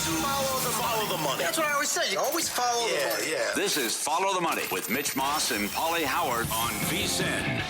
Follow the money. That's what I always say. You always follow the money. Yeah. This is Follow the Money with Mitch Moss and Paulie Howard on VSiN.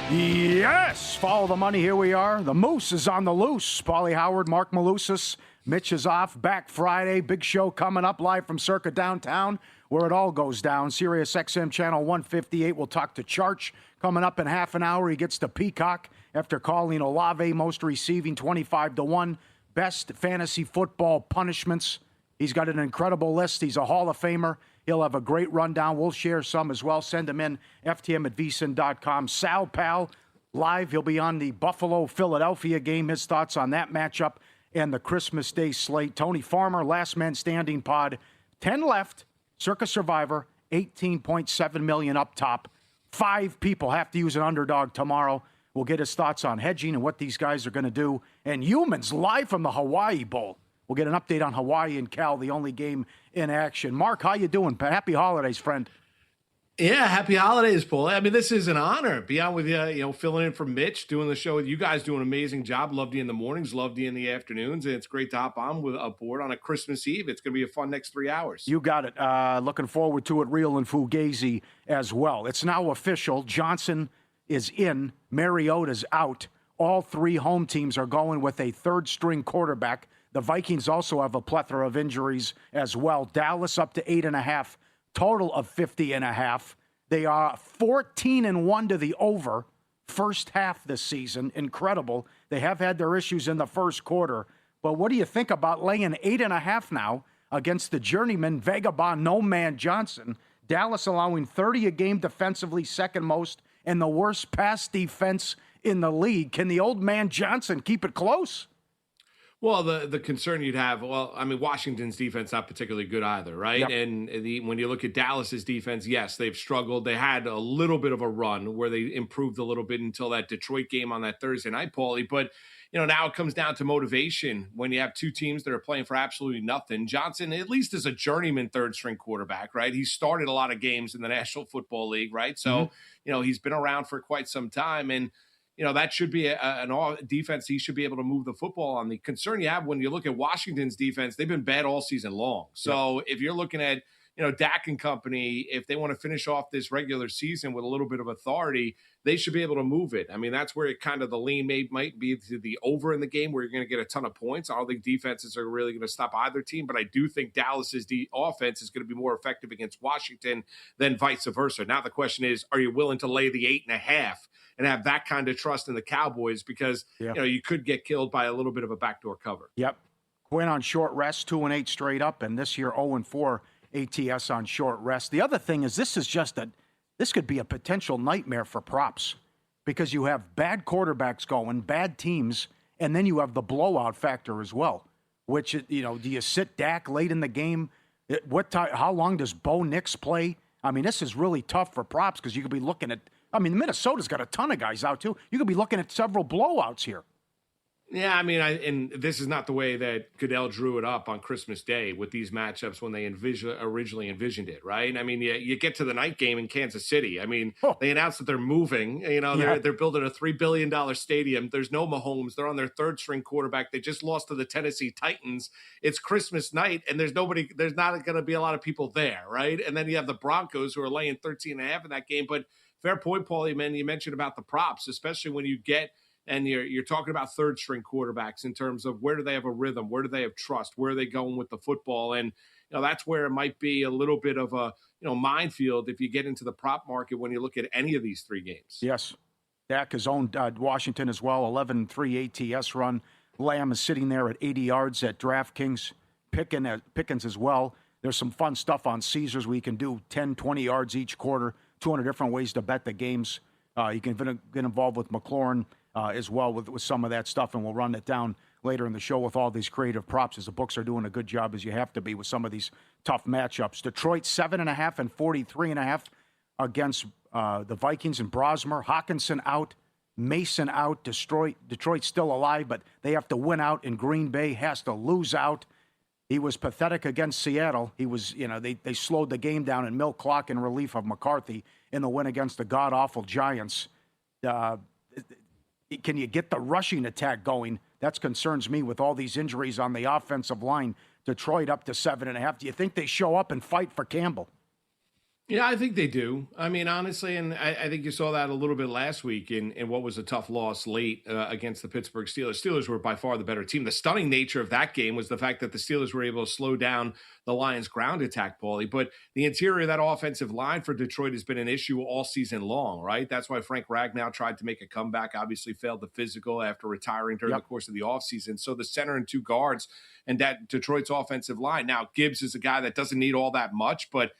Yes, follow the money. Here we are. The Moose is on the loose. Paulie Howard, Mark Malusis. Mitch is off. Back Friday. Big show coming up live from Circa Downtown, where it all goes down. Sirius XM Channel 158. We'll talk to Charch coming up in half an hour. He gets to Peacock after calling Olave most receiving 25-1. Best fantasy football punishments. He's got an incredible list. He's a Hall of Famer. He'll have a great rundown. We'll share some as well. Send him in, ftm@vsin.com. Sal Pal, live. He'll be on the Buffalo-Philadelphia game. His thoughts on that matchup and the Christmas Day slate. Tony Farmer, Last Man Standing pod. 10 left. Circa Survivor, 18.7 million up top. 5 people have to use an underdog tomorrow. We'll get his thoughts on hedging and what these guys are going to do. And Humans live from the Hawaii Bowl. We'll get an update on Hawaii and Cal, the only game in action. Mark, how you doing? Happy holidays, friend. Yeah, happy holidays, Paul. I mean, this is an honor. Be on with you, filling in for Mitch, doing the show with you guys, doing an amazing job. Loved you in the mornings, loved you in the afternoons, and it's great to hop on with aboard on a Christmas Eve. It's going to be a fun next 3 hours. You got it. Looking forward to it, Real and Fugazi as well. It's now official. Johnson is in. Mariota's out. All 3 home teams are going with a third-string quarterback. The Vikings also have a plethora of injuries as well. Dallas up to 8.5, total of 50.5. They are 14-1 to the over first half this season. Incredible. They have had their issues in the first quarter. But what do you think about laying 8.5 now against the journeyman vagabond no man Johnson? Dallas allowing 30 a game defensively, second most, and the worst pass defense in the league. Can the old man Johnson keep it close? Well, the concern you'd have, Washington's defense not particularly good either, right? Yep. And when you look at Dallas's defense, yes, they've struggled. They had a little bit of a run where they improved a little bit until that Detroit game on that Thursday night, Paulie. But, now it comes down to motivation when you have 2 teams that are playing for absolutely nothing. Johnson, at least is a journeyman third-string quarterback, right? He started a lot of games in the National Football League, right? So, he's been around for quite some time. And, that should be an defense he should be able to move the football on. The concern you have when you look at Washington's defense, they've been bad all season long. So if you're looking at, Dak and company, if they want to finish off this regular season with a little bit of authority, they should be able to move it. I mean, that's where it kind of the lean might be to the over in the game where you're going to get a ton of points. I don't think defenses are really going to stop either team, but I do think Dallas's offense is going to be more effective against Washington than vice versa. Now the question is, are you willing to lay the 8.5 and have that kind of trust in the Cowboys? Because, you could get killed by a little bit of a backdoor cover. Yep. Quinn on short rest, 2-8 straight up, and this year 0-4 ATS on short rest. The other thing is this could be a potential nightmare for props because you have bad quarterbacks going, bad teams, and then you have the blowout factor as well, which, do you sit Dak late in the game? How long does Bo Nix play? I mean, this is really tough for props because you could be looking at, Minnesota's got a ton of guys out too. You could be looking at several blowouts here. Yeah, and this is not the way that Goodell drew it up on Christmas Day with these matchups when they originally envisioned it, right? I mean, you get to the night game in Kansas City. I mean, They announced that they're moving. They're building a $3 billion stadium. There's no Mahomes. They're on their third-string quarterback. They just lost to the Tennessee Titans. It's Christmas night, and there's not going to be a lot of people there, right? And then you have the Broncos who are laying 13.5 in that game. But fair point, Paulie, man. You mentioned about the props, especially when you get – and you're talking about third-string quarterbacks in terms of where do they have a rhythm, where do they have trust, where are they going with the football, and that's where it might be a little bit of a minefield if you get into the prop market when you look at any of these 3 games. Yes, Dak has owned Washington as well, 11-3 ATS run. Lamb is sitting there at 80 yards at DraftKings. Pickens as well. There's some fun stuff on Caesars where you can do 10, 20 yards each quarter, 200 different ways to bet the games. You can get involved with McLaurin as well with some of that stuff, and we'll run it down later in the show with all these creative props as the books are doing a good job as you have to be with some of these tough matchups. Detroit 7.5 and 43.5 against the Vikings and Brosmer. Hawkinson out, Mason out. Detroit still alive, but they have to win out, and Green Bay has to lose out. He was pathetic against Seattle. He was, they slowed the game down and milk clock in relief of McCarthy in the win against the god-awful Giants. Can you get the rushing attack going That concerns me with all these injuries on the offensive line. Detroit up to 7.5. Do you think they show up and fight for Campbell? Yeah, I think they do. I mean, honestly, and I think you saw that a little bit last week in what was a tough loss late against the Pittsburgh Steelers. Steelers were by far the better team. The stunning nature of that game was the fact that the Steelers were able to slow down the Lions' ground attack, Paulie. But the interior of that offensive line for Detroit has been an issue all season long, right? That's why Frank Ragnow tried to make a comeback, obviously failed the physical after retiring during the course of the offseason. So the center and two guards and that Detroit's offensive line. Now, Gibbs is a guy that doesn't need all that much, but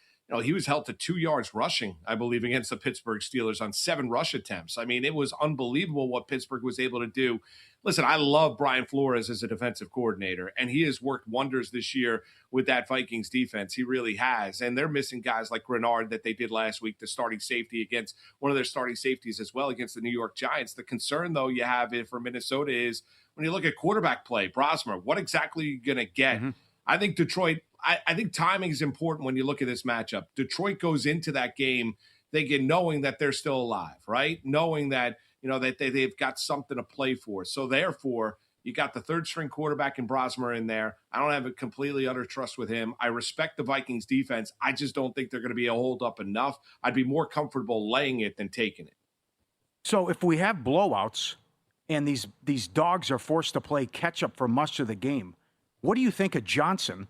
he was held to 2 yards rushing, I believe, against the Pittsburgh Steelers on 7 rush attempts. I mean, it was unbelievable what Pittsburgh was able to do. Listen, I love Brian Flores as a defensive coordinator, and he has worked wonders this year with that Vikings defense. He really has. And they're missing guys like Grenard that they did last week, the starting safety against one of their starting safeties as well against the New York Giants. The concern, though, you have for Minnesota is when you look at quarterback play, Brosmer, what exactly are you going to get? Mm-hmm. I think Detroit, I think timing is important when you look at this matchup. Detroit goes into that game thinking, knowing that they're still alive, right? Knowing that, that they've got something to play for. So therefore, you got the third string quarterback in Brosmer in there. I don't have a completely utter trust with him. I respect the Vikings defense. I just don't think they're going to be a hold up enough. I'd be more comfortable laying it than taking it. So if we have blowouts and these dogs are forced to play catch up for much of the game, what do you think of Johnson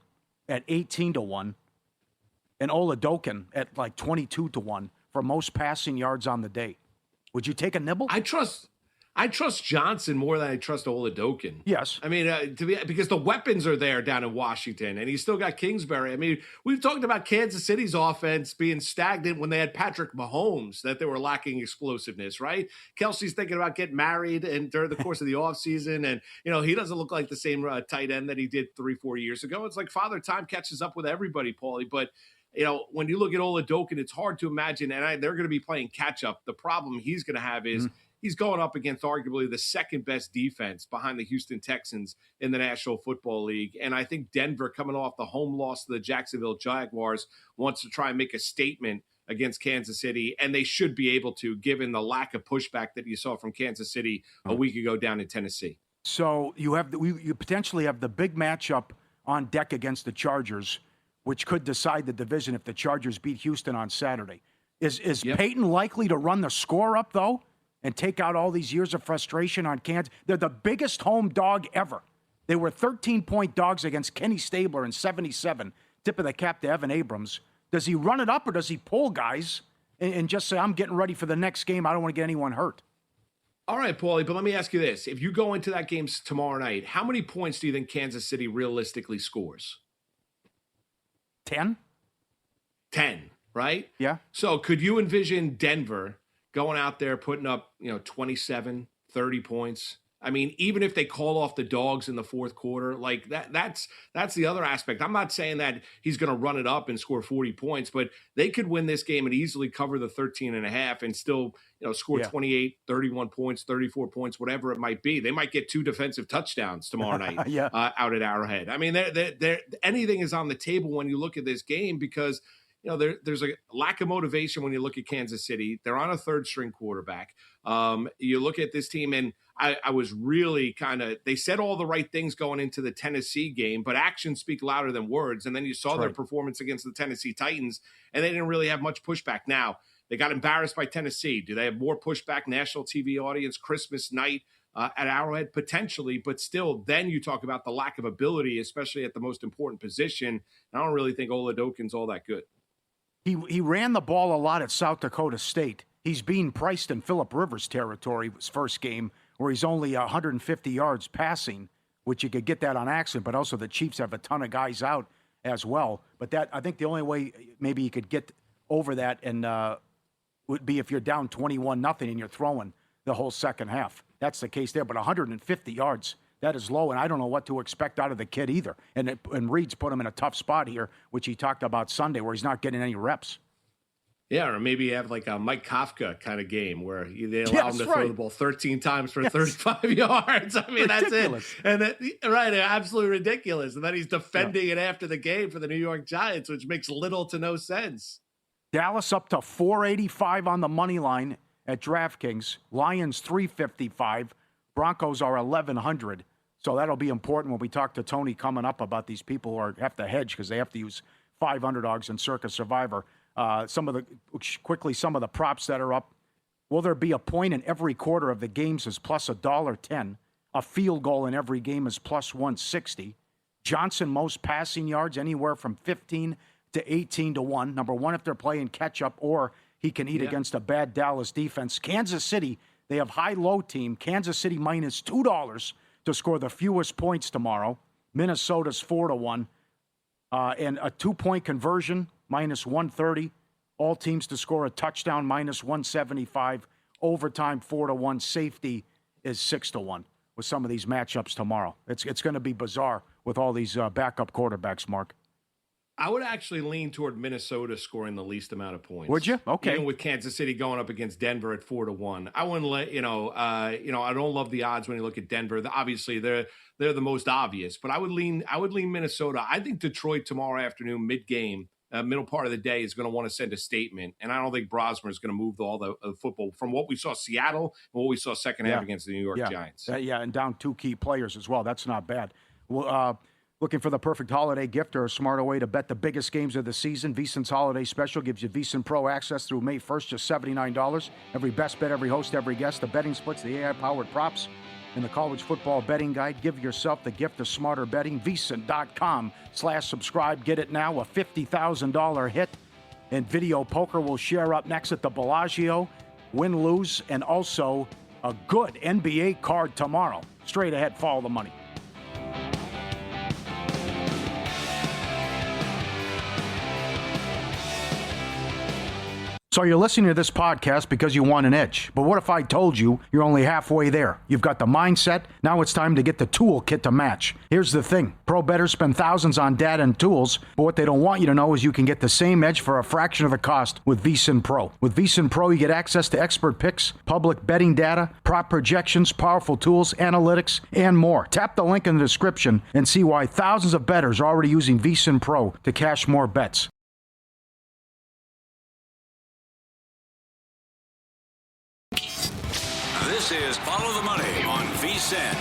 at 18-1 and Oladokin at like 22-1 for most passing yards on the day? Would you take a nibble? I trust Johnson more than I trust Oladokin. Yes. I mean, because the weapons are there down in Washington, and he's still got Kingsbury. I mean, we've talked about Kansas City's offense being stagnant when they had Patrick Mahomes, that they were lacking explosiveness, right? Kelsey's thinking about getting married and during the course of the offseason, and, he doesn't look like the same tight end that he did 3-4 years ago. It's like Father Time catches up with everybody, Paulie, but when you look at Oladokin, it's hard to imagine, and they're going to be playing catch-up. The problem he's going to have is he's going up against arguably the second-best defense behind the Houston Texans in the National Football League. And I think Denver, coming off the home loss to the Jacksonville Jaguars, wants to try and make a statement against Kansas City, and they should be able to, given the lack of pushback that you saw from Kansas City a week ago down in Tennessee. So you potentially have the big matchup on deck against the Chargers, which could decide the division if the Chargers beat Houston on Saturday. Is Peyton likely to run the score up, though, and take out all these years of frustration on Kansas? They're the biggest home dog ever. They were 13-point dogs against Kenny Stabler in 77. Tip of the cap to Evan Abrams. Does he run it up or does he pull guys and just say, I'm getting ready for the next game, I don't want to get anyone hurt? All right, Paulie, but let me ask you this. If you go into that game tomorrow night, how many points do you think Kansas City realistically scores? 10? 10, right? Yeah. So could you envision Denver going out there, putting up, 27, 30 points? I mean, even if they call off the dogs in the fourth quarter, like that's the other aspect. I'm not saying that he's going to run it up and score 40 points, but they could win this game and easily cover the 13.5 and still, score 28, 31 points, 34 points, whatever it might be. They might get 2 defensive touchdowns tomorrow night out at Arrowhead. I mean, anything is on the table when you look at this game because there's a lack of motivation when you look at Kansas City. They're on a third-string quarterback. You look at this team, and I was really they said all the right things going into the Tennessee game, but actions speak louder than words. And then you saw their performance against the Tennessee Titans, and they didn't really have much pushback. Now, they got embarrassed by Tennessee. Do they have more pushback, national TV audience, Christmas night at Arrowhead? Potentially, but still, then you talk about the lack of ability, especially at the most important position. I don't really think Oladokin's all that good. He ran the ball a lot at South Dakota State. He's being priced in Phillip Rivers territory, his first game, where he's only 150 yards passing, which you could get that on accident, but also the Chiefs have a ton of guys out as well. But that, I think the only way maybe you could get over that and would be if you're down 21-0 and you're throwing the whole second half. That's the case there. But 150 yards, that is low, and I don't know what to expect out of the kid either. And Reed's put him in a tough spot here, which he talked about Sunday, where he's not getting any reps. Yeah, or maybe you have like a Mike Kafka kind of game where they allow him to throw the ball 13 times for 35 yards. I mean, ridiculous. That's it. And absolutely ridiculous. And then he's defending it after the game for the New York Giants, which makes little to no sense. Dallas up to 485 on the money line at DraftKings. Lions 355. Broncos are 1,100 So that'll be important when we talk to Tony coming up about these people who have to hedge because they have to use 5 underdogs in Circa Survivor. Some of the props that are up. Will there be a point in every quarter of the games is plus $1.10? A field goal in every game is plus 160. Johnson most passing yards anywhere from 15 to 18 to 1. Number one, if they're playing catch up, or he can eat against a bad Dallas defense. Kansas City, they have high-low team. Kansas City minus $2 to score the fewest points tomorrow. Minnesota's 4 to 1. And a 2-point conversion, minus 130. All teams to score a touchdown, minus 175. Overtime, 4 to 1. Safety is 6 to 1 with some of these matchups tomorrow. It's going to be bizarre with all these backup quarterbacks, Mark. I would actually lean toward Minnesota scoring the least amount of points. Would you? Okay. Even with Kansas City going up against Denver at 4 to 1, I wouldn't let I don't love the odds when you look at Denver. Obviously, they're the most obvious, but I would lean Minnesota. I think Detroit tomorrow afternoon, mid game, middle part of the day, is going to want to send a statement, and I don't think Brosmer is going to move all the football from what we saw Seattle and what we saw second half against the New York Giants. And down 2 key players as well. That's not bad. Well, looking for the perfect holiday gift or a smarter way to bet the biggest games of the season? VSiN's Holiday Special gives you VSiN Pro access through May 1st, just $79. Every best bet, every host, every guest, the betting splits, the AI-powered props, and the college football betting guide. Give yourself the gift of smarter betting. VSiN.com/subscribe. Get it now, a $50,000 hit. And Video Poker will share up next at the Bellagio. Win, lose, and also a good NBA card tomorrow. Straight ahead, follow the money. So you're listening to this podcast because you want an edge. But what if I told you you're only halfway there? You've got the mindset. Now it's time to get the toolkit to match. Here's the thing. Pro bettors spend thousands on data and tools, but what they don't want you to know is you can get the same edge for a fraction of the cost with VSiN Pro. With VSiN Pro, you get access to expert picks, public betting data, prop projections, powerful tools, analytics, and more. Tap the link in the description and see why thousands of bettors are already using VSiN Pro to cash more bets. This is Follow the Money on VSiN.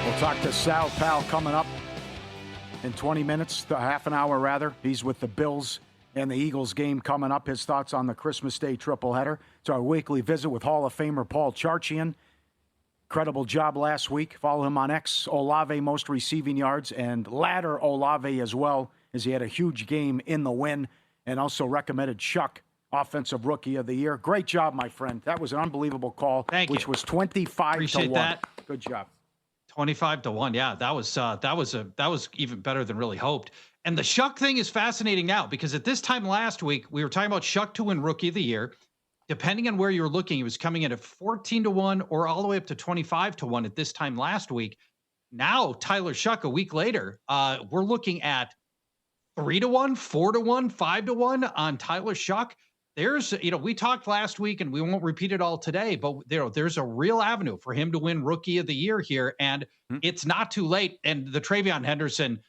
We'll talk to Sal Pal coming up in 20 minutes, half an hour rather. He's with the Bills and the Eagles game coming up. His thoughts on the Christmas Day tripleheader. It's our weekly visit with Hall of Famer Paul Charchian. Incredible job last week. Follow him on X. Olave most receiving yards, and ladder Olave as well, as he had a huge game in the win, and also recommended Chuck Offensive Rookie of the Year. Great job, my friend. That was an unbelievable call. Thank you. Which was 25 Appreciate to 1. that. Good job. 25 to 1. Yeah, that was even better than really hoped. And the Shuck thing is fascinating now because at this time last week, we were talking about Shuck to win Rookie of the Year. Depending on where you're looking, he was coming in at 14 to 1 or all the way up to 25 to 1 at this time last week. Now, Tyler Shuck, a week later, we're looking at 3 to 1, 4 to 1, 5 to 1 on Tyler Shuck. There's, we talked last week and we won't repeat it all today, but there's a real avenue for him to win Rookie of the Year here. And it's not too late. And the Travion Henderson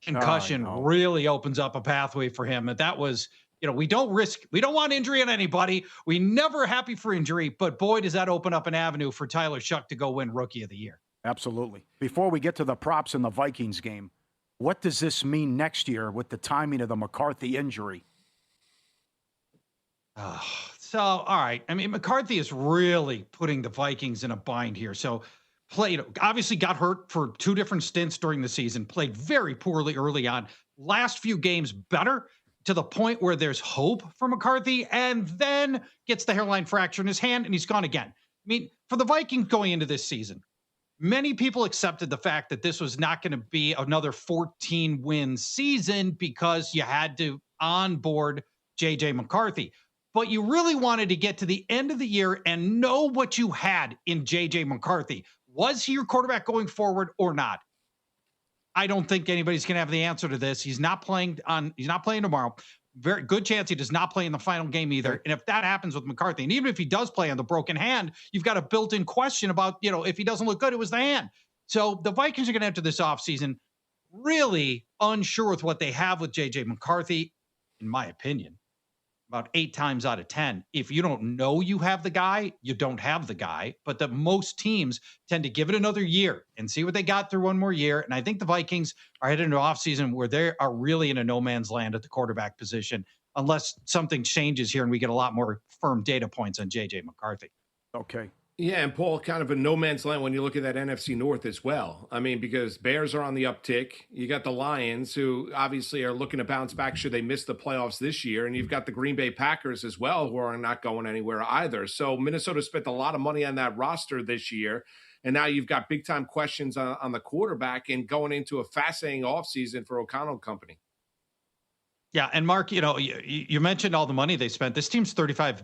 concussion really opens up a pathway for him. And that was, we don't want injury on anybody. We never happy for injury, but boy, does that open up an avenue for Tyler Shuck to go win Rookie of the Year. Absolutely. Before we get to the props in the Vikings game, what does this mean next year with the timing of the McCarthy injury? So, all right. I mean, McCarthy is really putting the Vikings in a bind here. So, obviously got hurt for 2 different stints during the season, played very poorly early on. Last few games better to the point where there's hope for McCarthy, and then gets the hairline fracture in his hand, and he's gone again. I mean, for the Vikings going into this season, many people accepted the fact that this was not going to be another 14-win season because you had to onboard J.J. McCarthy. But you really wanted to get to the end of the year and know what you had in J.J. McCarthy. Was he your quarterback going forward or not? I don't think anybody's going to have the answer to this. He's not playing tomorrow. Very good chance he does not play in the final game either. And if that happens with McCarthy, and even if he does play on the broken hand, you've got a built-in question about, if he doesn't look good, it was the hand. So the Vikings are going to enter this offseason really unsure with what they have with J.J. McCarthy, in my opinion. about 8 times out of 10. If you don't know you have the guy, you don't have the guy. But the most teams tend to give it another year and see what they got through one more year. And I think the Vikings are headed into offseason where they are really in a no man's land at the quarterback position, unless something changes here and we get a lot more firm data points on J.J. McCarthy. Okay. Yeah, and Paul, kind of a no man's land when you look at that NFC North as well. I mean, because Bears are on the uptick. You got the Lions, who obviously are looking to bounce back should they miss the playoffs this year. And you've got the Green Bay Packers as well, who are not going anywhere either. So Minnesota spent a lot of money on that roster this year. And now you've got big time questions on the quarterback and going into a fascinating offseason for O'Connell Company. Yeah, and Mark, you mentioned all the money they spent. This team's $35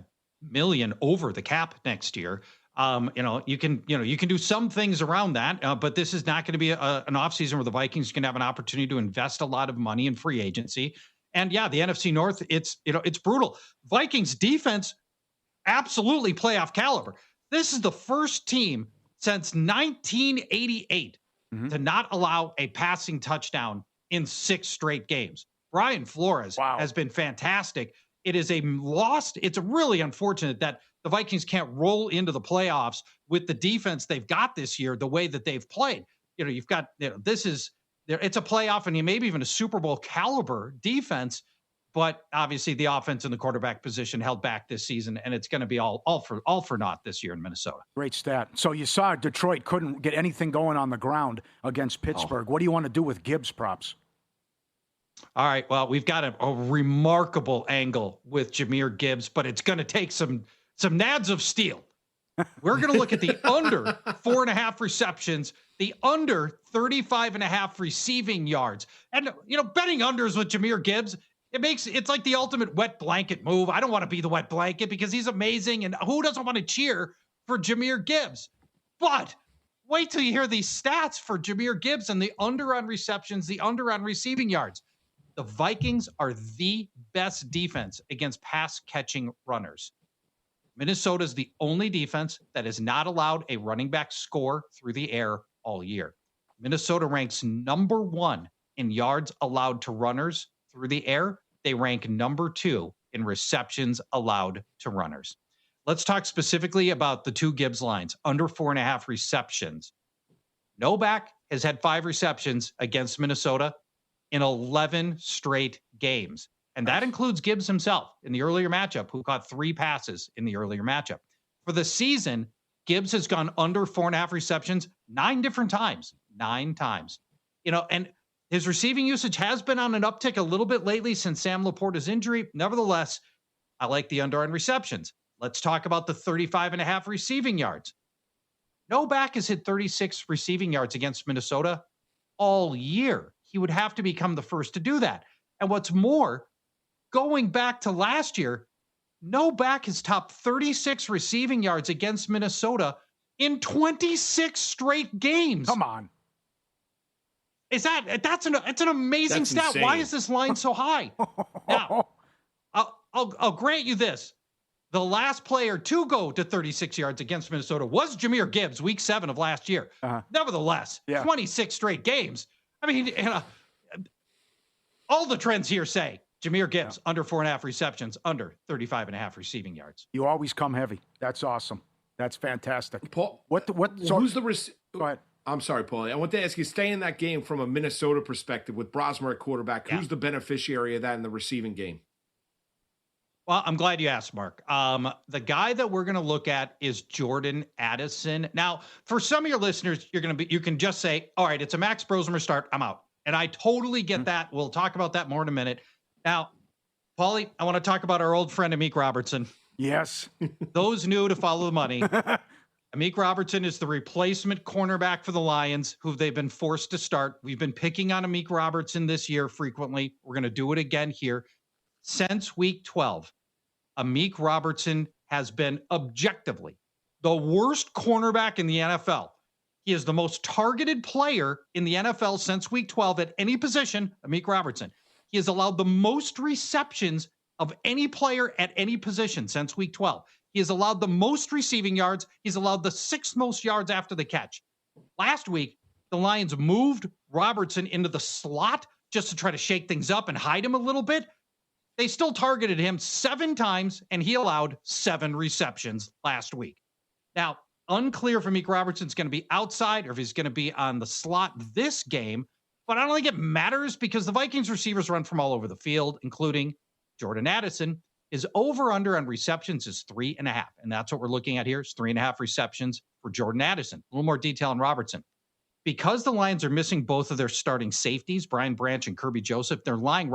million over the cap next year. You can do some things around that, but this is not going to be an offseason where the Vikings can have an opportunity to invest a lot of money in free agency. And yeah, the NFC North, it's brutal. Vikings defense, absolutely playoff caliber. This is the first team since 1988 to not allow a passing touchdown in 6 straight games. Brian Flores has been fantastic. It is a loss. It's really unfortunate that the Vikings can't roll into the playoffs with the defense they've got this year, the way that they've played. You've got, it's a playoff and maybe even a Super Bowl caliber defense, but obviously the offense and the quarterback position held back this season, and it's going to be all for naught this year in Minnesota. Great stat. So you saw Detroit couldn't get anything going on the ground against Pittsburgh. What do you want to do with Gibbs props? All right, well, we've got a remarkable angle with Jahmyr Gibbs, but it's going to take some nads of steel. We're going to look at the under 4.5 receptions, the under 35.5 receiving yards. And, betting unders with Jahmyr Gibbs, it's like the ultimate wet blanket move. I don't want to be the wet blanket because he's amazing. And who doesn't want to cheer for Jahmyr Gibbs? But wait till you hear these stats for Jahmyr Gibbs and the under on receptions, the under on receiving yards. The Vikings are the best defense against pass catching runners. Minnesota is the only defense that has not allowed a running back score through the air all year. Minnesota ranks number 1 in yards allowed to runners through the air. They rank number 2 in receptions allowed to runners. Let's talk specifically about the 2 Gibbs lines, under 4.5 receptions. Novak has had 5 receptions against Minnesota in 11 straight games. And that includes Gibbs himself in the earlier matchup, who caught 3 passes in the earlier matchup. For the season, Gibbs has gone under 4.5 receptions 9 different times. 9 times. And his receiving usage has been on an uptick a little bit lately since Sam Laporta's injury. Nevertheless, I like the under on receptions. Let's talk about the 35.5 receiving yards. Novak has hit 36 receiving yards against Minnesota all year. He would have to become the first to do that. And what's more, going back to last year, Novak has topped 36 receiving yards against Minnesota in 26 straight games. Come on. It's an amazing stat. Insane. Why is this line so high? Now, I'll grant you this. The last player to go to 36 yards against Minnesota was Jahmyr Gibbs, week 7 of last year. Nevertheless, 26 straight games. I mean, all the trends here say Jahmyr Gibbs, under 4.5 receptions, under 35.5 receiving yards. You always come heavy. That's awesome. That's fantastic. Paul, Go ahead. I'm sorry, Paulie. I want to ask you, stay in that game from a Minnesota perspective with Brosmer at quarterback. Who's the beneficiary of that in the receiving game? Well, I'm glad you asked, Mark. The guy that we're going to look at is Jordan Addison. Now, for some of your listeners, you can just say, all right, it's a Max Brosmer start. I'm out. And I totally get that. We'll talk about that more in a minute. Now, Paulie, I want to talk about our old friend, Amik Robertson. Yes. Those new to follow the money. Amik Robertson is the replacement cornerback for the Lions, who they've been forced to start. We've been picking on Amik Robertson this year frequently. We're going to do it again here. Since week 12, Amik Robertson has been objectively the worst cornerback in the NFL. He is the most targeted player in the NFL since week 12 at any position, Amik Robertson. He has allowed the most receptions of any player at any position since week 12. He has allowed the most receiving yards. He's allowed the 6th most yards after the catch. Last week, the Lions moved Robertson into the slot just to try to shake things up and hide him a little bit. they still targeted him 7 times, and he allowed 7 receptions last week. Now, unclear if Amik Robertson's going to be outside or if he's going to be on the slot this game, but I don't think it matters because the Vikings receivers run from all over the field, including Jordan Addison. His over-under on receptions is 3.5, and that's what we're looking at here is 3.5 receptions for Jordan Addison. A little more detail on Robertson. Because the Lions are missing both of their starting safeties, Brian Branch and Kirby Joseph, they're lining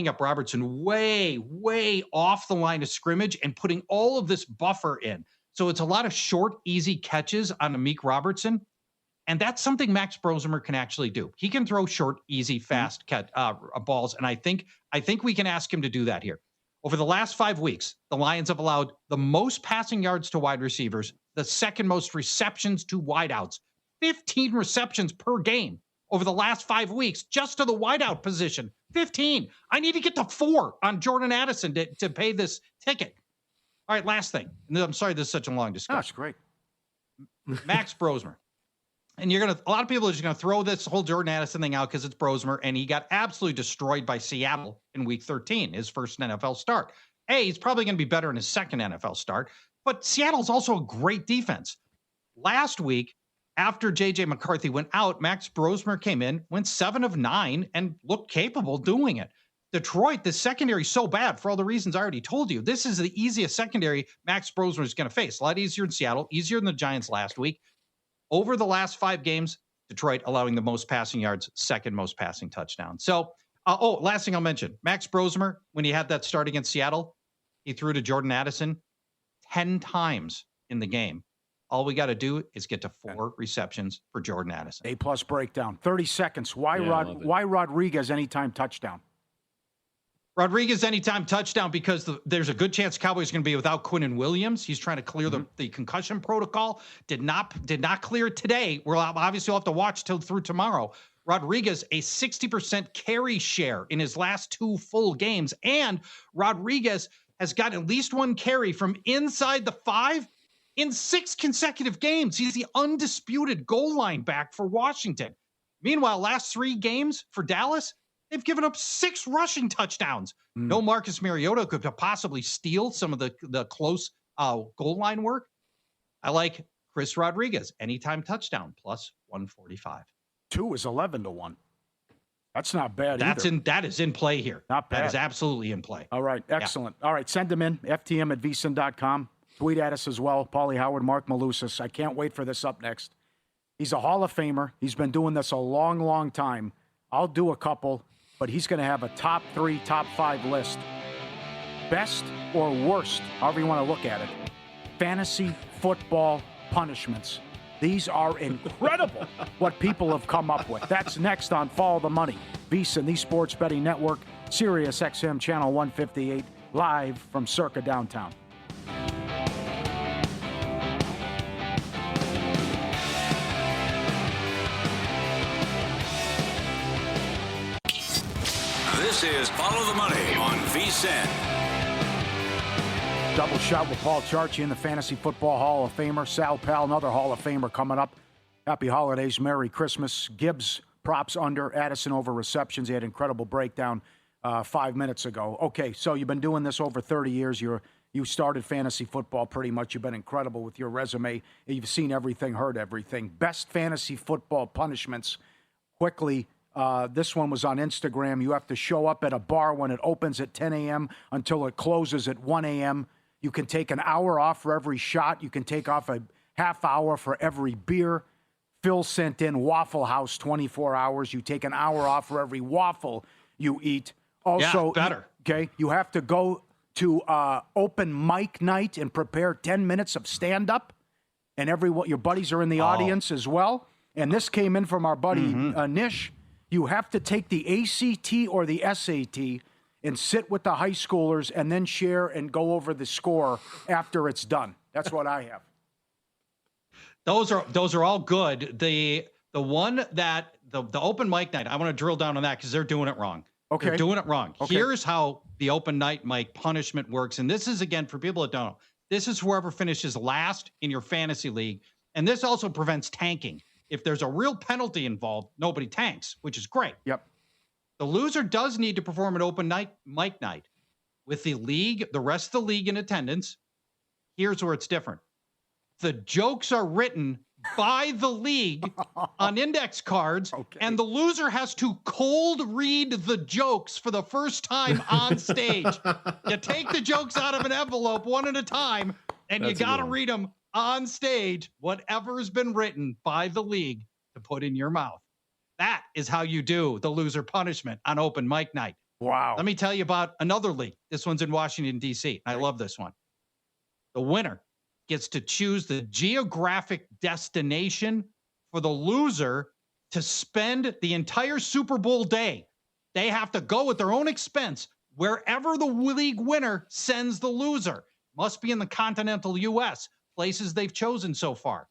up Robertson way, way off the line of scrimmage and putting all of this buffer in. So it's a lot of short, easy catches on Amik Robertson. And that's something Max Brosmer can actually do. He can throw short, easy, fast balls. And I think we can ask him to do that here. Over the last 5 weeks, the Lions have allowed the most passing yards to wide receivers, the second most receptions to wideouts, 15 receptions per game over the last 5 weeks, just to the wideout position. 15. I need to get to 4 on Jordan Addison to pay this ticket. All right, last thing. And I'm sorry this is such a long discussion. That's great. Max Brosmer. And a lot of people are just going to throw this whole Jordan Addison thing out because it's Brosmer, and he got absolutely destroyed by Seattle in week 13, his first NFL start. He's probably going to be better in his second NFL start, but Seattle's also a great defense. Last week, after J.J. McCarthy went out, Max Brosmer came in, went 7 of 9, and looked capable doing it. Detroit, the secondary is so bad for all the reasons I already told you. This is the easiest secondary Max Brosmer is going to face. A lot easier in Seattle, easier than the Giants last week. Over the last 5 games, Detroit allowing the most passing yards, second most passing touchdowns. So, last thing I'll mention, Max Brosmer, when he had that start against Seattle, he threw to Jordan Addison 10 times in the game. All we got to do is get to 4 receptions for Jordan Addison. A-plus breakdown. 30 seconds. Why Rodriguez anytime touchdown? Rodriguez anytime touchdown because there's a good chance Cowboys are going to be without Quinnen Williams. He's trying to clear the concussion protocol. Did not clear it today. We'll obviously have to watch through tomorrow. Rodriguez, a 60% carry share in his last 2 full games. And Rodriguez has got at least 1 carry from inside the 5 in 6 consecutive games. He's the undisputed goal line back for Washington. Meanwhile, last 3 games for Dallas, they've given up 6 rushing touchdowns. No Marcus Mariota could possibly steal some of the close goal line work. I like Chris Rodriguez, anytime touchdown, plus 145. 2 is 11-1. That's not bad either. That is in play here. Not bad. That is absolutely in play. All right, excellent. Yeah. All right, send them in, ftm@vsin.com. Tweet at us as well, Paulie Howard, Mark Malusis. I can't wait for this up next. He's a Hall of Famer. He's been doing this a long, long time. I'll do a couple, but he's going to have a top 3, top 5 list. Best or worst, however you want to look at it. Fantasy football punishments. These are incredible what people have come up with. That's next on Follow the Money. VSiN, the Sports Betting Network, Sirius XM Channel 158, live from Circa Downtown. This is Follow the Money on VSiN. Double shot with Paul Charchi in the Fantasy Football Hall of Famer. Sal Pal, another Hall of Famer coming up. Happy holidays, Merry Christmas. Gibbs, props under, Addison over receptions. He had an incredible breakdown 5 minutes ago. Okay, so you've been doing this over 30 years. You started fantasy football pretty much. You've been incredible with your resume. You've seen everything, heard everything. Best fantasy football punishments. Quickly, this one was on Instagram. You have to show up at a bar when it opens at 10 a.m. until it closes at 1 a.m. You can take an hour off for every shot. You can take off a half hour for every beer. Phil sent in Waffle House 24 hours. You take an hour off for every waffle you eat. Also, yeah, better. You have to go to open mic night and prepare 10 minutes of stand-up. And your buddies are in the audience as well. And this came in from our buddy Nish. You have to take the ACT or the SAT and sit with the high schoolers and then share and go over the score after it's done. That's what I have. Those are all good. The one that the open mic night, I want to drill down on that because they're doing it wrong. Okay. They're doing it wrong. Okay. Here's how the open night mic punishment works. And this is, again, for people that don't know, this is whoever finishes last in your fantasy league. And this also prevents tanking. If there's a real penalty involved, nobody tanks, which is great. Yep. The loser does need to perform an open mic night with the league, the rest of the league in attendance. Here's where it's different. The jokes are written by the league on index cards, and the loser has to cold read the jokes for the first time on stage. You take the jokes out of an envelope one at a time, and you got to read them on stage, whatever's been written by the league to put in your mouth. That is how you do the loser punishment on open mic night. Wow. Let me tell you about another league. This one's in Washington, D.C. I love this one. The winner gets to choose the geographic destination for the loser to spend the entire Super Bowl day. They have to go at their own expense wherever the league winner sends the loser. Must be in the continental U.S., places they've chosen so far.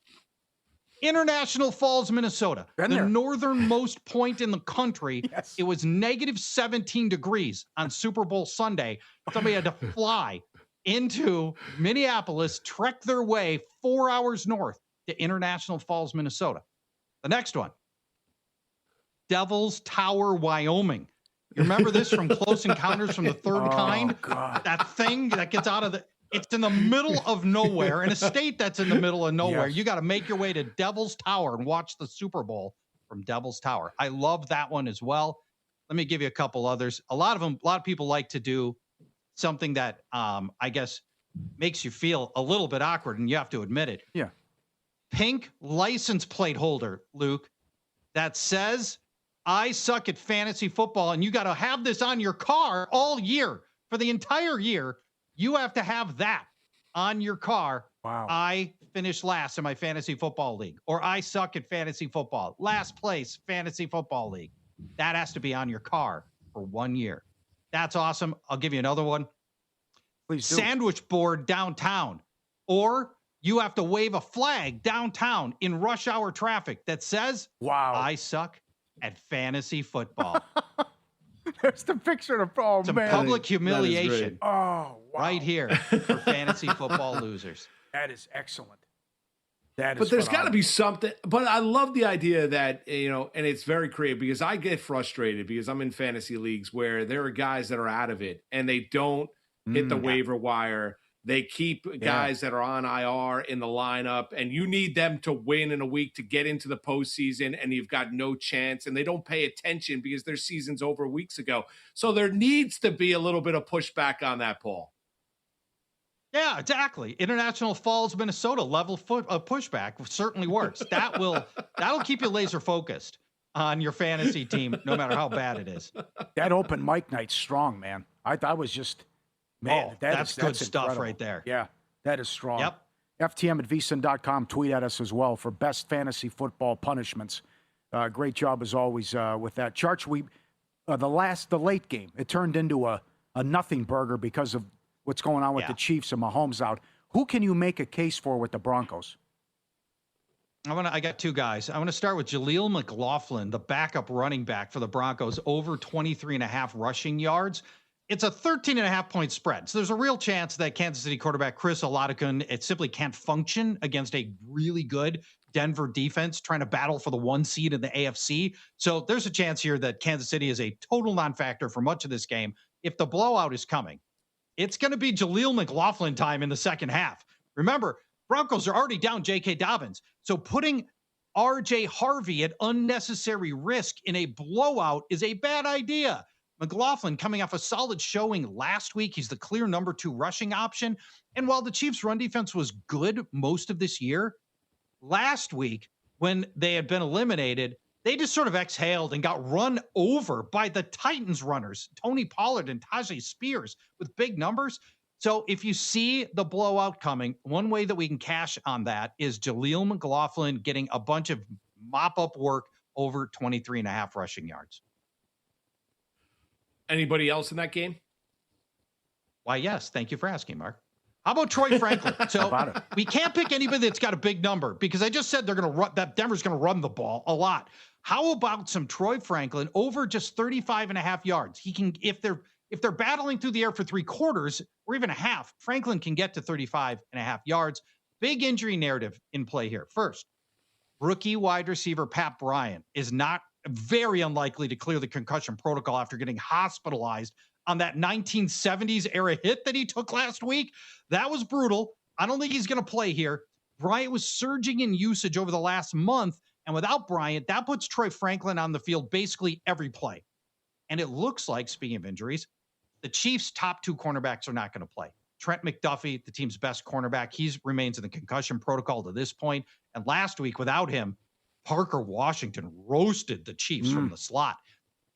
International Falls, Minnesota, the northernmost point in the country. Yes. It was negative 17 degrees on Super Bowl Sunday. Somebody had to fly into Minneapolis, trek their way 4 hours north to International Falls, Minnesota. The next one, Devil's Tower, Wyoming. You remember this from Close Encounters from the Third Kind? God. That thing that gets out of the... It's in the middle of nowhere, in a state that's in the middle of nowhere. Yes. You got to make your way to Devil's Tower and watch the Super Bowl from Devil's Tower. I love that one as well. Let me give you a couple others. A lot of people like to do something that I guess makes you feel a little bit awkward, and you have to admit it. Yeah. Pink license plate holder, Luke, that says, I suck at fantasy football, and you got to have this on your car all year. For the entire year, you have to have that on your car. Wow. I finished last in my fantasy football league, or I suck at fantasy football. Last place, fantasy football league. That has to be on your car for 1 year. That's awesome. I'll give you another one. Please do. Sandwich board downtown, or you have to wave a flag downtown in rush hour traffic that says, Wow. I suck at fantasy football. There's the picture of, oh, Some man. public humiliation Oh, wow. right here for fantasy football losers. That is excellent. That is But there's got to phenomenal. be something. But I love the idea that, and it's very creative because I get frustrated because I'm in fantasy leagues where there are guys that are out of it and they don't hit the waiver wire. They keep guys that are on IR in the lineup, and you need them to win in a week to get into the postseason, and you've got no chance, and they don't pay attention because their season's over weeks ago. So there needs to be a little bit of pushback on that, Paul. Yeah, exactly. International Falls, Minnesota level pushback certainly works. That'll keep you laser focused on your fantasy team, no matter how bad it is. That open mic night's strong, man. I was just, man, that's good that's stuff incredible. right there. Yeah, that is strong. Yep. FTM@vsin.com. Tweet at us as well for best fantasy football punishments. Great job as always with that. Charch, the late game, it turned into a nothing burger because of what's going on with the Chiefs and Mahomes out. Who can you make a case for with the Broncos? I got two guys. I want to start with Jaleel McLaughlin, the backup running back for the Broncos, over 23.5 rushing yards. It's a 13.5 point spread. So there's a real chance that Kansas City quarterback Chris Oladokun, it simply can't function against a really good Denver defense trying to battle for the 1 seed in the AFC. So there's a chance here that Kansas City is a total non-factor for much of this game. If the blowout is coming, it's going to be Jaleel McLaughlin time in the second half. Remember, Broncos are already down J.K. Dobbins. So putting R.J. Harvey at unnecessary risk in a blowout is a bad idea. McLaughlin coming off a solid showing last week. He's the clear number 2 rushing option. And while the Chiefs' run defense was good most of this year, last week when they had been eliminated, they just sort of exhaled and got run over by the Titans runners, Tony Pollard and Tajay Spears with big numbers. So if you see the blowout coming, one way that we can cash on that is Jaleel McLaughlin getting a bunch of mop-up work over 23.5 rushing yards. Anybody else in that game? Why, yes. Thank you for asking, Mark. How about Troy Franklin? So we can't pick anybody that's got a big number because I just said they're going to run, that Denver's going to run the ball a lot. How about some Troy Franklin over just 35.5 yards? He can, if they're battling through the air for 3 quarters or even a half, Franklin can get to 35.5 yards. Big injury narrative in play here. First, rookie wide receiver Pat Bryant is not very unlikely to clear the concussion protocol after getting hospitalized on that 1970s era hit that he took last week. That was brutal. I don't think he's going to play here. Bryant was surging in usage over the last month, and without Bryant, that puts Troy Franklin on the field basically every play. And it looks like, speaking of injuries, the Chiefs' top 2 cornerbacks are not going to play. Trent McDuffie, the team's best cornerback, he remains in the concussion protocol to this point. And last week, without him, Parker Washington roasted the Chiefs from the slot.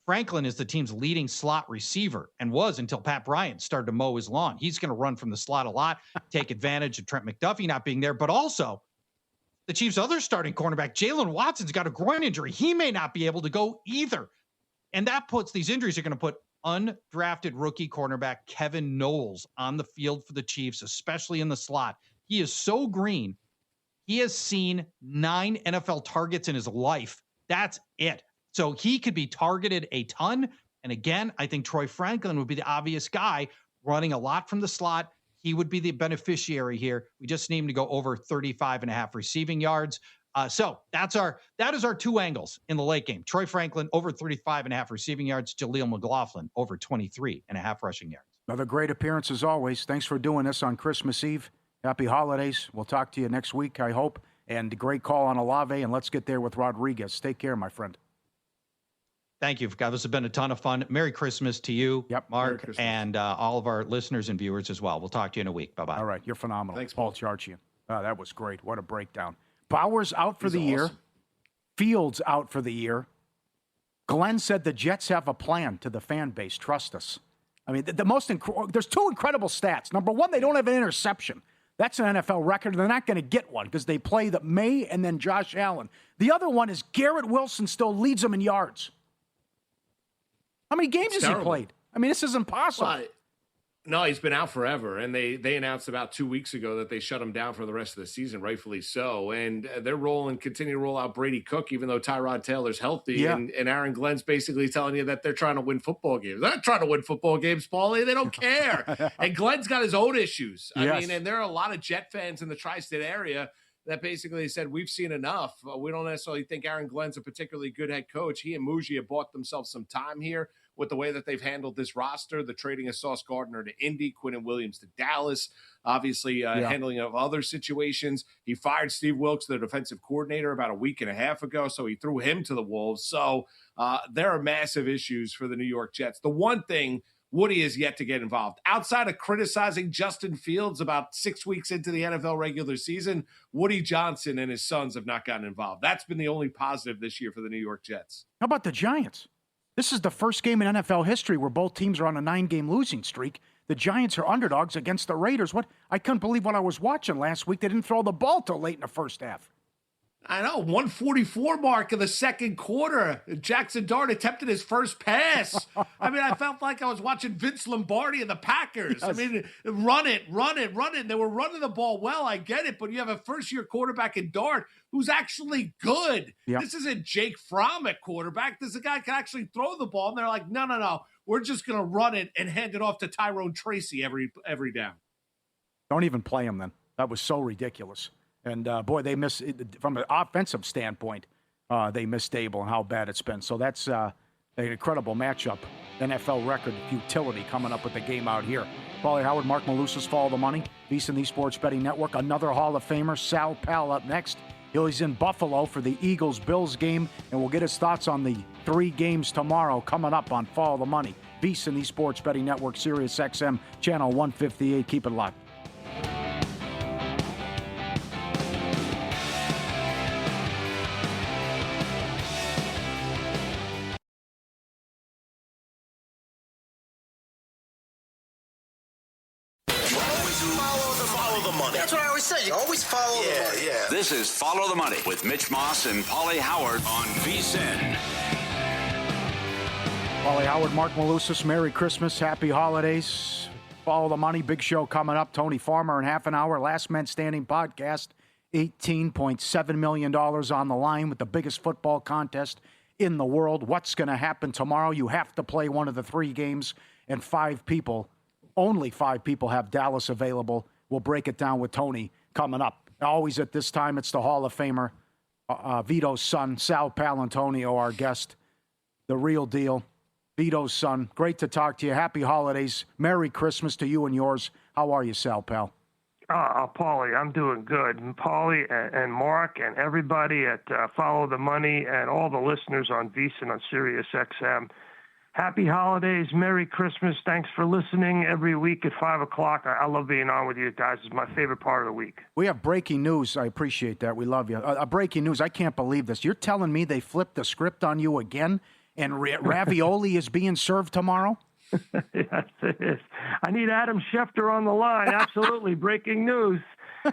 Franklin is the team's leading slot receiver and was until Pat Bryant started to mow his lawn. He's going to run from the slot a lot, take advantage of Trent McDuffie not being there, but also the Chiefs' other starting cornerback, Jalen Watson's got a groin injury. He may not be able to go either. And that puts these injuries are going to put undrafted rookie cornerback Kevin Knowles on the field for the Chiefs, especially in the slot. He is so green. He has seen 9 NFL targets in his life. That's it. So he could be targeted a ton. And again, I think Troy Franklin would be the obvious guy running a lot from the slot. He would be the beneficiary here. We just need him to go over 35.5 receiving yards. So that is our 2 angles in the late game. Troy Franklin over 35.5 receiving yards. Jaleel McLaughlin over 23.5 rushing yards. Another great appearance as always. Thanks for doing this on Christmas Eve. Happy holidays. We'll talk to you next week, I hope. And a great call on Olave, and let's get there with Rodriguez. Take care, my friend. Thank you. This has been a ton of fun. Merry Christmas to you, Mark, and all of our listeners and viewers as well. We'll talk to you in a week. Bye-bye. All right. You're phenomenal. Thanks, Paul Charchian. That was great. What a breakdown. Bowers out for the year. Fields out for the year. Glenn said the Jets have a plan to the fan base. Trust us. I mean, there's 2 incredible stats. Number 1, they don't have an interception. That's an NFL record. They're not going to get one because they play the May and then Josh Allen. The other one is Garrett Wilson still leads them in yards. How many games has he played? I mean, this is impossible. Well, no, he's been out forever. And they announced about 2 weeks ago that they shut him down for the rest of the season, rightfully so. And they're continue to roll out Brady Cook, even though Tyrod Taylor's healthy. Yeah. And Aaron Glenn's basically telling you that they're trying to win football games. They're not trying to win football games, Paulie. They don't care. And Glenn's got his own issues. I mean, and there are a lot of Jet fans in the tri-state area that basically said, we've seen enough. We don't necessarily think Aaron Glenn's a particularly good head coach. He and Muji bought themselves some time here with the way that they've handled this roster, the trading of Sauce Gardner to Indy, Quinnen Williams to Dallas, obviously handling of other situations. He fired Steve Wilkes, the defensive coordinator, about a week and a half ago, so he threw him to the Wolves. So there are massive issues for the New York Jets. The one thing Woody has yet to get involved. Outside of criticizing Justin Fields about 6 weeks into the NFL regular season, Woody Johnson and his sons have not gotten involved. That's been the only positive this year for the New York Jets. How about the Giants? This is the first game in NFL history where both teams are on a 9-game losing streak. The Giants are underdogs against the Raiders. I couldn't believe what I was watching last week. They didn't throw the ball till late in the first half. I know, 144 mark in the second quarter. Jackson Dart attempted his first pass. I mean, I felt like I was watching Vince Lombardi and the Packers. Yes. I mean, run it. They were running the ball well, I get it, but you have a first-year quarterback in Dart who's actually good. Yep. This isn't Jake Fromm at quarterback. This is a guy who can actually throw the ball, and they're like, no. We're just going to run it and hand it off to Tyrone Tracy every down. Don't even play him then. That was so ridiculous. And, boy, they missed from an offensive standpoint. They missed Dable and how bad it's been. So that's an incredible matchup. NFL record futility coming up with the game out here. Paulie Howard, Mark Malusis, Follow the Money. VSiN, the Sports Betting Network. Another Hall of Famer, Sal Pal, up next. He's in Buffalo for the Eagles-Bills game, and we'll get his thoughts on the 3 games tomorrow coming up on Follow the Money. VSiN, the Sports Betting Network, Sirius XM, Channel 158. Keep it locked. That's what I always say. You always follow the money. Yeah. This is Follow the Money with Mitch Moss and Paulie Howard on VSiN. Paulie Howard, Mark Malusis, Merry Christmas, Happy Holidays. Follow the Money, big show coming up. Tony Farmer in half an hour, Last Man Standing podcast. $18.7 million on the line with the biggest football contest in the world. What's going to happen tomorrow? You have to play one of the 3 games, and only 5 people have Dallas available. We'll break it down with Tony coming up. Always at this time, it's the Hall of Famer, Vito's son, Sal Palantonio, our guest, the real deal. Vito's son. Great to talk to you. Happy holidays. Merry Christmas to you and yours. How are you, Sal Pal? Paulie, I'm doing good. And Paulie and Mark and everybody at Follow the Money and all the listeners on VSiN on Sirius XM. Happy holidays. Merry Christmas. Thanks for listening every week at 5 o'clock. I love being on with you guys. It's my favorite part of the week. We have breaking news. I appreciate that. We love you. Breaking news. I can't believe this. You're telling me they flipped the script on you again and ravioli is being served tomorrow? Yes, it is. I need Adam Schefter on the line. Absolutely. Breaking news. We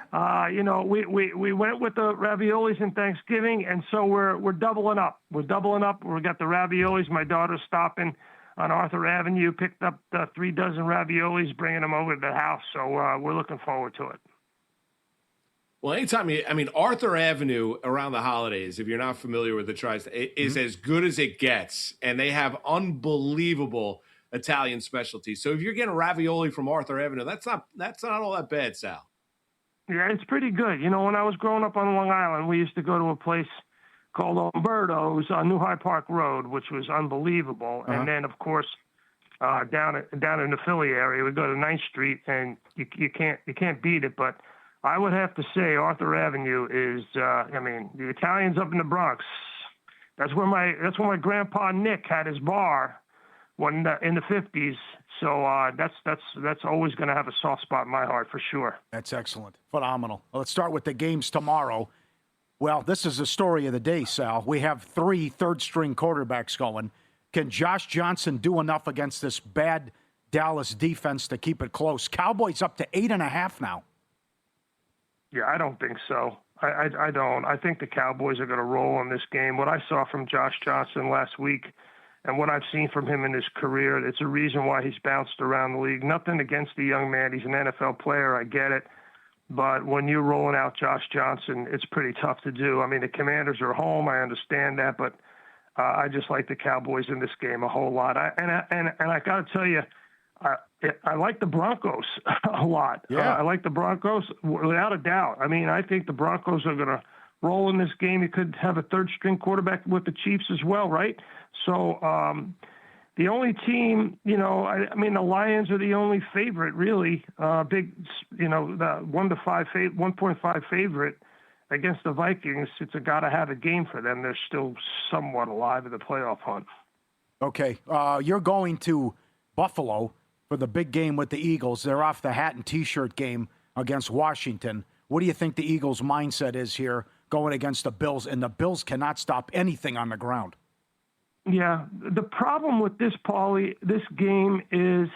went with the raviolis in Thanksgiving, and so we're doubling up. We're doubling up. We got the raviolis. My daughter's stopping on Arthur Avenue, picked up 3 dozen raviolis, bringing them over to the house. So we're looking forward to it. Well, Arthur Avenue around the holidays, if you're not familiar with the tri-state, is as good as it gets, and they have unbelievable Italian specialties. So if you're getting ravioli from Arthur Avenue, that's not all that bad, Sal. Yeah, it's pretty good. You know, when I was growing up on Long Island, we used to go to a place called Umberto's on New High Park Road, which was unbelievable. And then, of course, down in the Philly area, we go to 9th Street, and you can't beat it. But I would have to say Arthur Avenue is, the Italians up in the Bronx. That's where my grandpa Nick had his bar in the 50s. So that's always going to have a soft spot in my heart for sure. That's excellent. Phenomenal. Well, let's start with the games tomorrow. Well, this is the story of the day, Sal. We have 3 third-string quarterbacks going. Can Josh Johnson do enough against this bad Dallas defense to keep it close? Cowboys up to 8.5 now. Yeah, I don't think so. I don't. I think the Cowboys are going to roll in this game. What I saw from Josh Johnson last week and what I've seen from him in his career, it's a reason why he's bounced around the league. Nothing against the young man. He's an NFL player. I get it. But when you're rolling out Josh Johnson, it's pretty tough to do. I mean, the Commanders are home. I understand that. But I just like the Cowboys in this game a whole lot. I got to tell you, I like the Broncos a lot. Yeah. I like the Broncos without a doubt. I mean, I think the Broncos are going to roll in this game. You could have a third-string quarterback with the Chiefs as well, right? So the only team, the Lions are the only favorite, really. The 1.5 favorite against the Vikings. It's a gotta-have a game for them. They're still somewhat alive in the playoff hunt. Okay, you're going to Buffalo for the big game with the Eagles. They're off the hat and T-shirt game against Washington. What do you think the Eagles' mindset is here going against the Bills? And the Bills cannot stop anything on the ground. Yeah, the problem with this, Paulie, this game is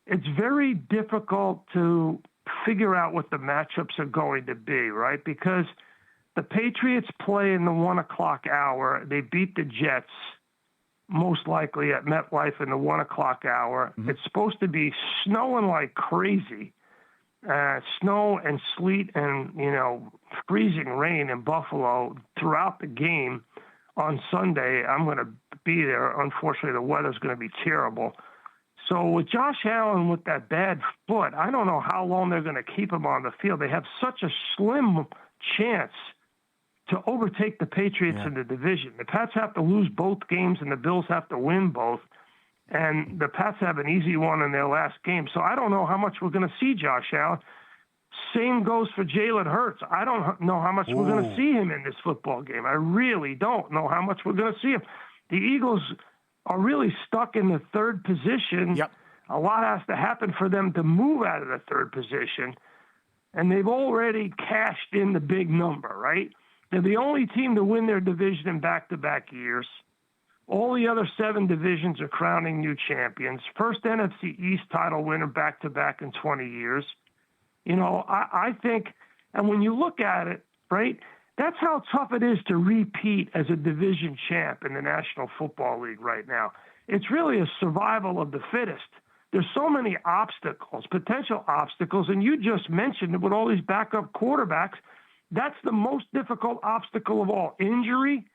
it's very difficult to figure out what the matchups are going to be, right? Because the Patriots play in the 1 o'clock hour. They beat the Jets most likely at MetLife in the 1 o'clock hour. Mm-hmm. It's supposed to be snowing like crazy. Snow and sleet and, freezing rain in Buffalo throughout the game on Sunday. I'm going to be there. Unfortunately, the weather's going to be terrible. So with Josh Allen with that bad foot, I don't know how long they're going to keep him on the field. They have such a slim chance to overtake the Patriots in the division. The Pats have to lose both games, and the Bills have to win both. And the Pats have an easy one in their last game. So I don't know how much we're going to see Josh Allen. Same goes for Jalen Hurts. I don't know how much we're going to see him in this football game. I really don't know how much we're going to see him. The Eagles are really stuck in the third position. Yep. A lot has to happen for them to move out of the third position. And they've already cashed in the big number, right? They're the only team to win their division in back-to-back years. All the other 7 divisions are crowning new champions. First NFC East title winner back-to-back in 20 years. I think, and when you look at it, right, that's how tough it is to repeat as a division champ in the National Football League right now. It's really a survival of the fittest. There's so many obstacles, potential obstacles, and you just mentioned it with all these backup quarterbacks. That's the most difficult obstacle of all. Injury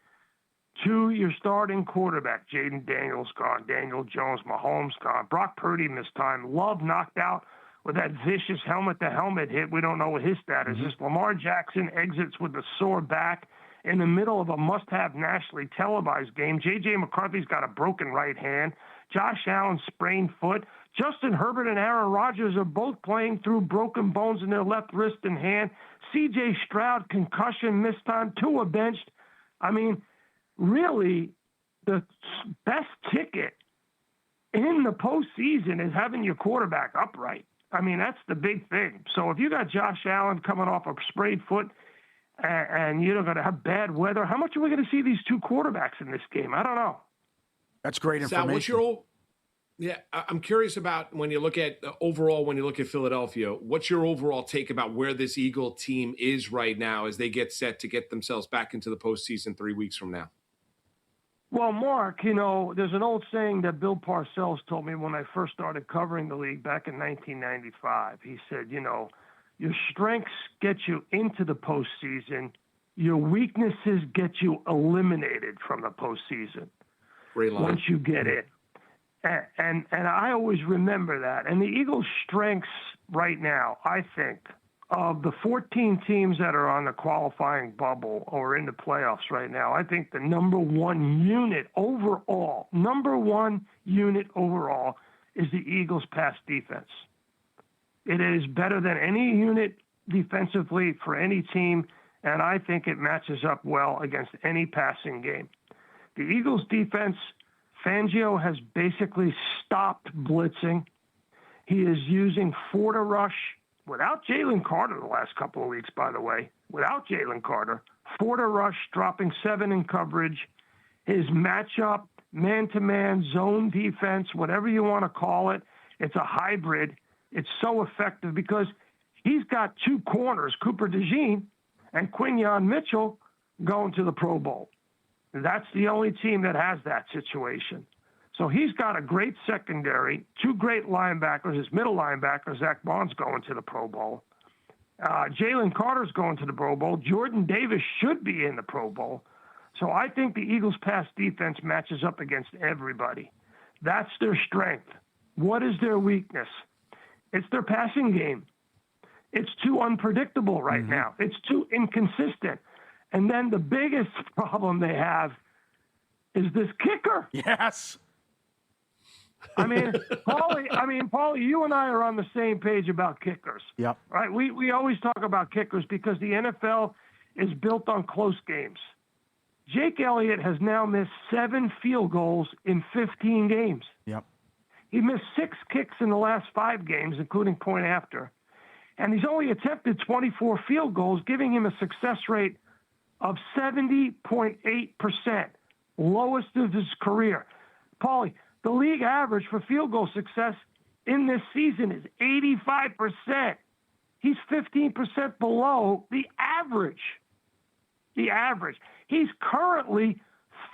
to your starting quarterback. Jaden Daniels gone. Daniel Jones, Mahomes gone. Brock Purdy missed time. Love knocked out with that vicious helmet-to-helmet hit. We don't know what his status is. Lamar Jackson exits with a sore back. in the middle of a must-have nationally televised game. J.J. McCarthy's got a broken right hand. Josh Allen sprained foot. Justin Herbert and Aaron Rodgers are both playing through broken bones in their left wrist and hand. C.J. Stroud, concussion, missed time. Tua benched. I mean, really, the best ticket in the postseason is having your quarterback upright. I mean, that's the big thing. So if you got Josh Allen coming off a sprayed foot and you're going to have bad weather, how much are we going to see these two quarterbacks in this game? I don't know. That's great information. Sal, what's your I'm curious about when you look at overall, when you look at Philadelphia, what's your overall take about where this Eagle team is right now as they get set to get themselves back into the postseason 3 weeks from now? Well, Mark, there's an old saying that Bill Parcells told me when I first started covering the league back in 1995. He said, your strengths get you into the postseason. Your weaknesses get you eliminated from the postseason. Great line. Once you get in. And I always remember that. And the Eagles' strengths right now, I think, of the 14 teams that are on the qualifying bubble or in the playoffs right now, I think the number one unit overall is the Eagles' pass defense. It is better than any unit defensively for any team, and I think it matches up well against any passing game. The Eagles' defense, Fangio has basically stopped blitzing. He is using four-to rush without Jalen Carter the last couple of weeks, by the way. Without Jalen Carter, four-to rush, dropping 7 in coverage. His matchup, man-to-man, zone defense, whatever you want to call it, it's a hybrid. It's so effective because he's got two corners, Cooper DeJean and Quinyon Mitchell, going to the Pro Bowl. That's the only team that has that situation. So he's got a great secondary, two great linebackers. His middle linebacker, Zach Bond's going to the Pro Bowl. Jalen Carter's going to the Pro Bowl. Jordan Davis should be in the Pro Bowl. So I think the Eagles' pass defense matches up against everybody. That's their strength. What is their weakness? It's their passing game. It's too unpredictable right now. It's too inconsistent. And then the biggest problem they have is this kicker. Yes. Paulie, you and I are on the same page about kickers. Yep. Right? We always talk about kickers because the NFL is built on close games. Jake Elliott has now missed 7 field goals in 15 games. Yep. He missed 6 kicks in the last 5 games, including point after. And he's only attempted 24 field goals, giving him a success rate of 70.8%, lowest of his career. Paulie, the league average for field goal success in this season is 85%. He's 15% below the average. The average. He's currently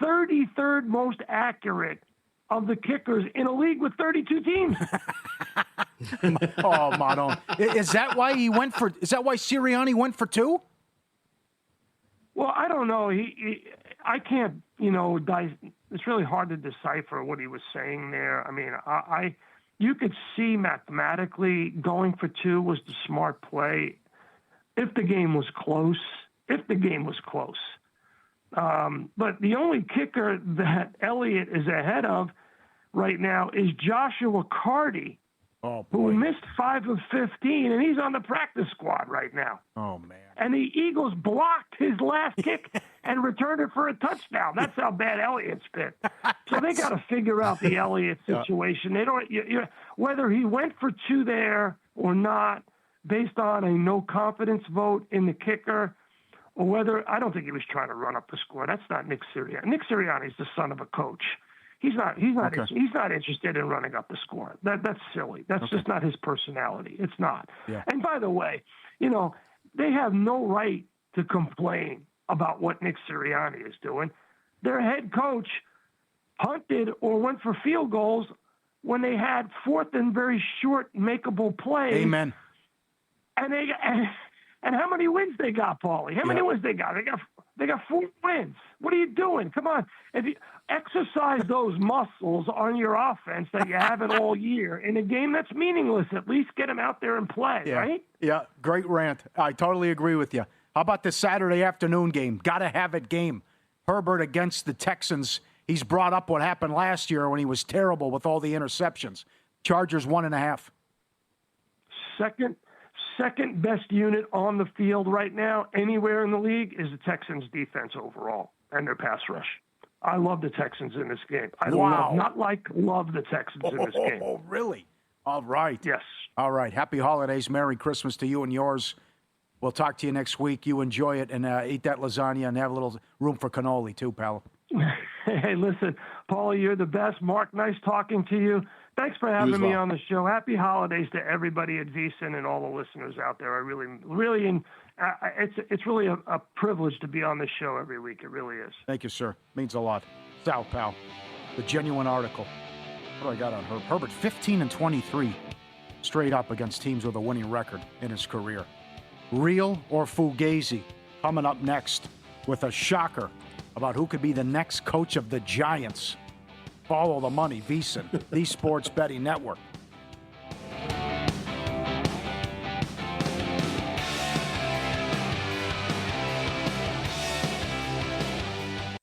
33rd most accurate of the kickers in a league with 32 teams. Oh, Mono. Is that why Sirianni went for 2? Well, I don't know. I can't, it's really hard to decipher what he was saying there. I mean, you could see mathematically going for 2 was the smart play if the game was close. But the only kicker that Elliott is ahead of right now is Joshua Carty, who missed 5 of 15, and he's on the practice squad right now. Oh, man. And the Eagles blocked his last kick and returned it for a touchdown. That's how bad Elliott's been. So they got to figure out the Elliott situation. They don't, whether he went for 2 there or not, based on a no confidence vote in the kicker, or whether, I don't think he was trying to run up the score. That's not Nick Sirianni. Nick Sirianni's the son of a coach. He's not interested in running up the score. That's silly. That's just not his personality. It's not. Yeah. And by the way, they have no right to complain about what Nick Sirianni is doing. Their head coach punted or went for field goals when they had 4th and very short makeable plays. Amen. And how many wins they got, Paulie? How many wins they got? They got 4 wins. What are you doing? Come on. If you exercise those muscles on your offense that you haven't all year in a game that's meaningless, at least get them out there and play, right? Yeah, great rant. I totally agree with you. How about this Saturday afternoon game? Gotta have it game. Herbert against the Texans. He's brought up what happened last year when he was terrible with all the interceptions. Chargers 1.5. Second best unit on the field right now, anywhere in the league, is the Texans' defense overall and their pass rush. I love the Texans in this game. Love the Texans in this game. Oh, really? All right. Yes. All right. Happy holidays. Merry Christmas to you and yours. We'll talk to you next week. You enjoy it and eat that lasagna and have a little room for cannoli too, pal. Hey, listen, Paulie, you're the best. Mark, nice talking to you. Thanks for having me on the show. Happy holidays to everybody at VSiN and all the listeners out there. I really, it's really a privilege to be on this show every week. It really is. Thank you, sir. Means a lot. Sal, pal. The genuine article. What do I got on Herbert? Herbert, 15-23 straight up against teams with a winning record in his career. Real or Fugazi? Coming up next with a shocker about who could be the next coach of the Giants. Follow the money, VSiN, the Sports Betting Network.